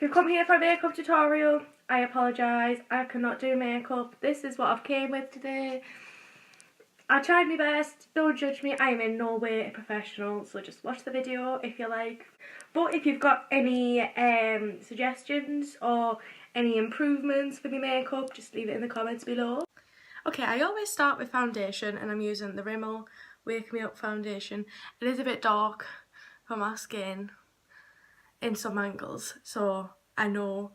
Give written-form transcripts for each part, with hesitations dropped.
you've come here for a makeup tutorial, I apologise. I cannot do makeup. This is what I've came with today. I tried my best. Don't judge me. I am in no way a professional, so just watch the video if you like. But if you've got any suggestions or any improvements for my makeup, just leave it in the comments below. Okay, I always start with foundation, and I'm using the Rimmel Wake Me Up foundation. It is a bit dark for my skin in some angles, so I know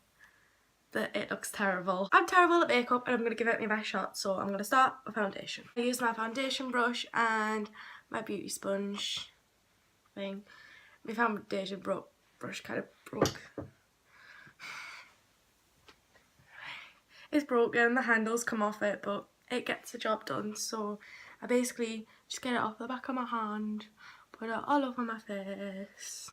that it looks terrible. I'm terrible at makeup and I'm going to give it my best shot, so I'm going to start with foundation. I use my foundation brush and my beauty sponge thing. My foundation brush kind of broke. It's broken, the handles come off it, but it gets the job done. So I basically just get it off the back of my hand, put it all over my face.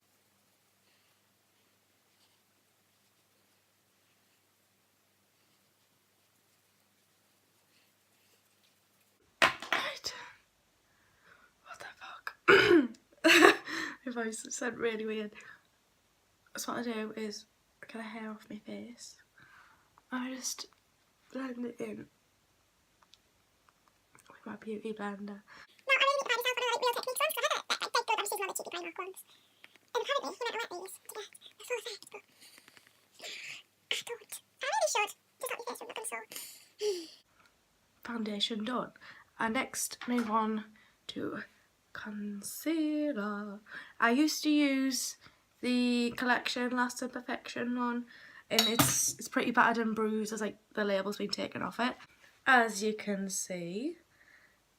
My voice sounded really weird. So what I do is I get a hair off my face and I just blend it in with my beauty blender. Now, I really need to find myself one of the real techniques ones, because I had that good, I'm just using all the cheapy Primark ones. And apparently, you might not like these to get the full effect, but I don't. I really should. Just not my face from looking so. Foundation done. And next move on to concealer. I used to use the Collection Lasting Perfection one, and it's pretty battered and bruised, as like the label's been taken off it. As you can see,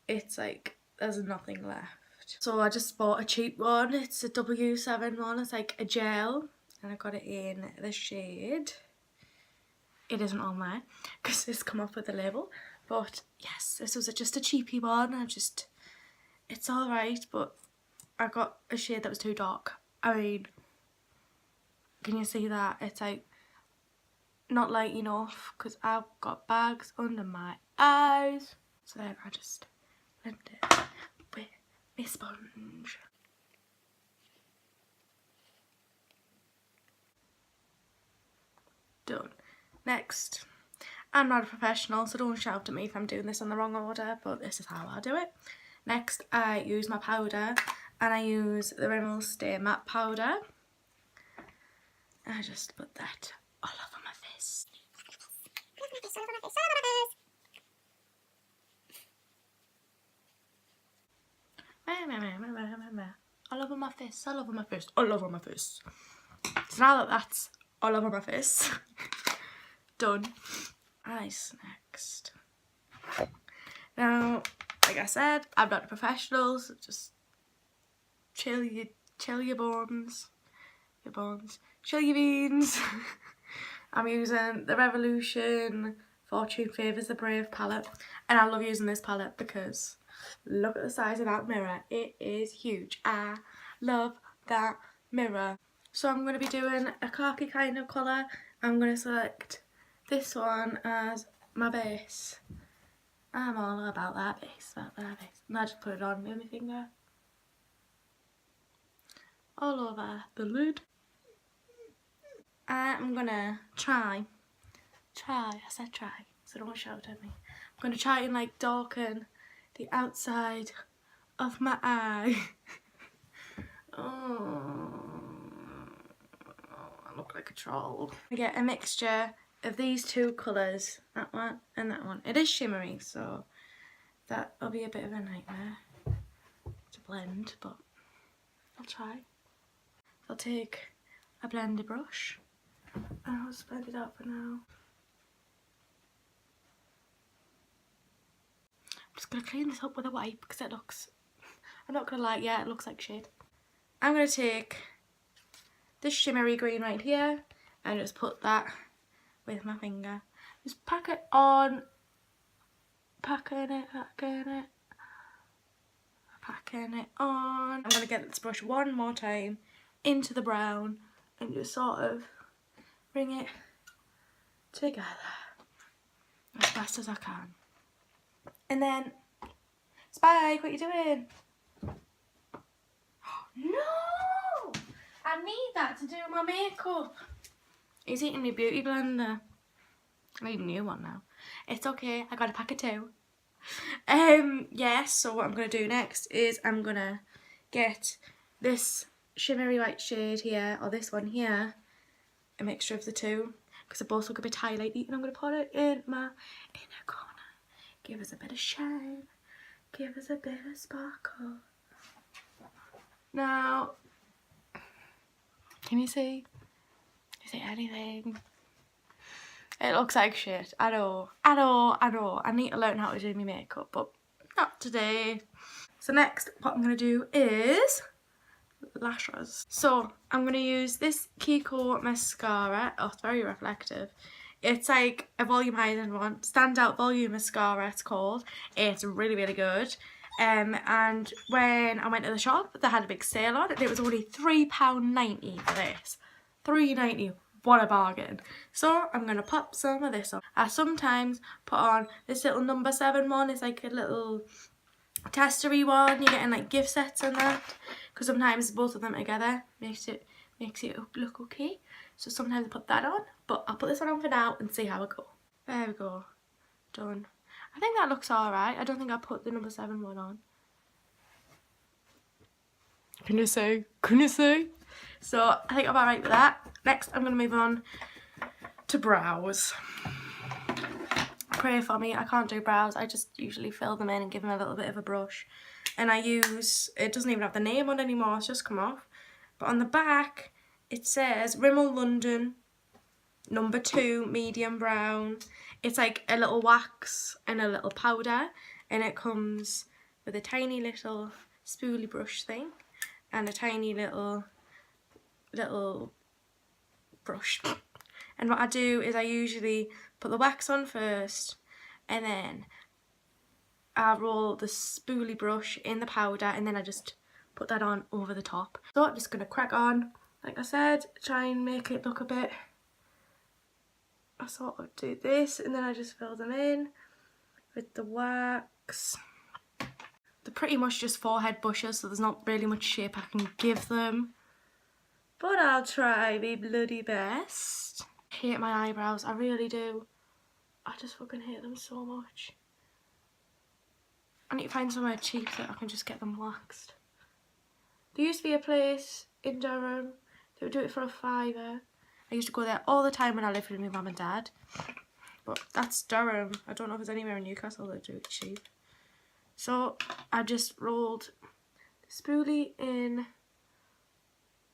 it's like there's nothing left. So I just bought a cheap one. It's a W7 one. It's like a gel, and I got it in the shade. It isn't on there because it's come off with the label, but yes, this was just a cheapy one. It's alright, but I got a shade that was too dark. I mean, can you see that? It's like not light enough because I've got bags under my eyes. So then I just blend it with my sponge. Done. Next, I'm not a professional, so don't shout at me if I'm doing this in the wrong order, but this is how I do it. Next, I use my powder, and I use the Rimmel Stay Matte powder. I just put that all over my face. All over my face, all over my face, all over my face. So now that that's all over my face, done. Eyes next. Now, like I said, I'm not a professional, so just chill your bones, chill your beans. I'm using the Revolution Fortune Favours the Brave palette, and I love using this palette because look at the size of that mirror. It is huge. I love that mirror. So I'm going to be doing a khaki kind of colour. I'm going to select this one as my base. I'm all about that base, And I just put it on with my finger. All over the lid. I'm going to try, I said try, so don't shout at me. I'm going to try and like darken the outside of my eye. Oh, I look like a troll. I get a mixture of these two colours, that one and that one. It is shimmery, so that'll be a bit of a nightmare to blend, but I'll try. I'll take a blender brush and I'll just blend it out for now. I'm just going to clean this up with a wipe because it looks, I'm not going to lie, yeah, it looks like shit. I'm going to take this shimmery green right here and just put that with my finger. Just pack it on, packing it on. I'm going to get this brush one more time into the brown and just sort of bring it together as fast as I can. And then, Spike, what are you doing? No! I need that to do my makeup. He's eating my beauty blender. I need a new one now. It's okay, I got a pack of 2. Yes, so what I'm going to do next is I'm going to get this shimmery white shade here, or this one here, a mixture of the two, because they both look a bit highlighty, and I'm going to put it in my inner corner. Give us a bit of shine, give us a bit of sparkle. Now, can you see? Is it anything? It looks like shit. I know. I need to learn how to do my makeup, but not today. So next, what I'm going to do is lashes. So I'm going to use this Kiko mascara. Oh, it's very reflective. It's like a volumizing one. Standout Volume Mascara, it's called. It's really, really good. And when I went to the shop, they had a big sale on it. It was only £3.90 for this. £3.90. What a bargain. So I'm going to pop some of this on. I sometimes put on this little number 7 one. It's like a little testery one. You're getting like gift sets and that. Because sometimes both of them together makes it look okay. So sometimes I put that on. But I'll put this one on for now and see how it goes. There we go. Done. I think that looks alright. I don't think I put the number 7 one on. Can you see? Can you see? So I think I'm alright with that. Next I'm going to move on to brows. Pray for me, I can't do brows. I just usually fill them in and give them a little bit of a brush. And I use, it doesn't even have the name on anymore, it's just come off. But on the back it says Rimmel London number 2 medium brown. It's like a little wax and a little powder, and it comes with a tiny little spoolie brush thing and a tiny little brush. And what I do is I usually put the wax on first, and then I roll the spoolie brush in the powder, and then I just put that on over the top. So I'm just going to crack on, like I said, try and make it look a bit, I sort of do this, and then I just fill them in with the wax. They're pretty much just forehead brushes, so there's not really much shape I can give them. But I'll try my bloody best. I hate my eyebrows, I really do. I just fucking hate them so much. I need to find somewhere cheap that I can just get them waxed. There used to be a place in Durham that would do it for a £5. I used to go there all the time when I lived with my mum and dad. But that's Durham. I don't know if there's anywhere in Newcastle that do it cheap. So I just rolled the spoolie in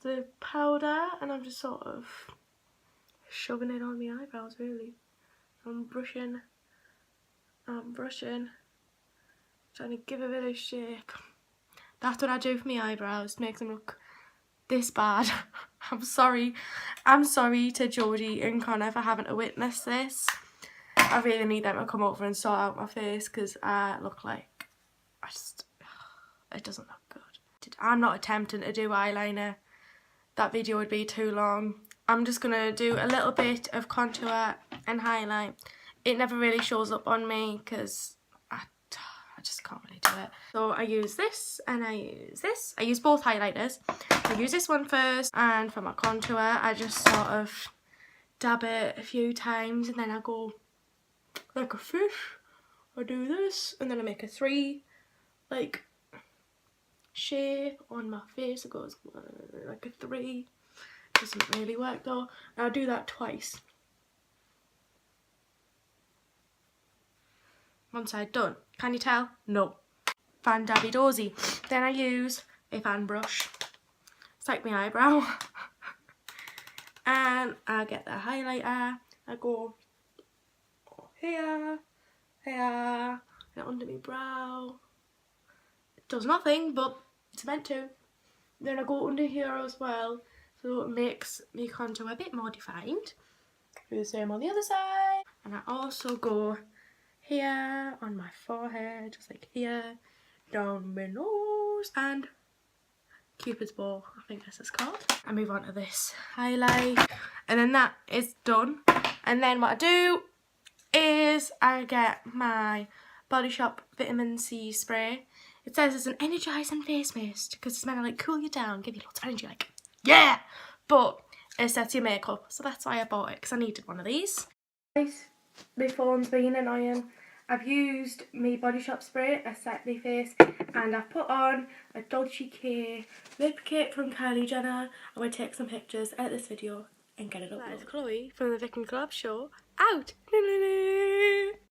the powder, and I'm just sort of shoving it on my eyebrows really. I'm brushing, trying to give a bit of shape. That's what I do for my eyebrows, makes them look this bad. I'm sorry to Geordie and Connor for having to witness this. I really need them to come over and sort out my face, because I look like, it doesn't look good. I'm not attempting to do eyeliner. That video would be too long. I'm just going to do a little bit of contour and highlight. It never really shows up on me because I just can't really do it. So I use this and I use this. I use both highlighters. I use this one first, and for my contour I just sort of dab it a few times, and then I go like a fish. I do this, and then I make a 3 like shape on my face. It goes like a 3. Doesn't really work though. I'll do that twice. One side done. Can you tell? No. Fan dabby dozy. Then I use a fan brush. It's like my eyebrow. And I get the highlighter. I go here, here, and under my brow. It does nothing, but it's meant to. Then I go under here as well, so it makes my contour a bit more defined. Do the same on the other side. And I also go here on my forehead, just like here, down my nose, and Cupid's bow, I think this is called. I move on to this highlight, and then that is done. And then what I do is I get my Body Shop Vitamin C spray. It says it's an energising face mist because it's meant to like cool you down, give you lots of energy, like yeah. But it sets your makeup, so that's why I bought it, because I needed one of these. Guys, my phone's been annoying. I've used my Body Shop spray, I set my face, and I've put on a Dolce K lip kit from Kylie Jenner. I'm going to take some pictures, edit this video and get it uploaded. That is Chloe from the Vic and Collab show out.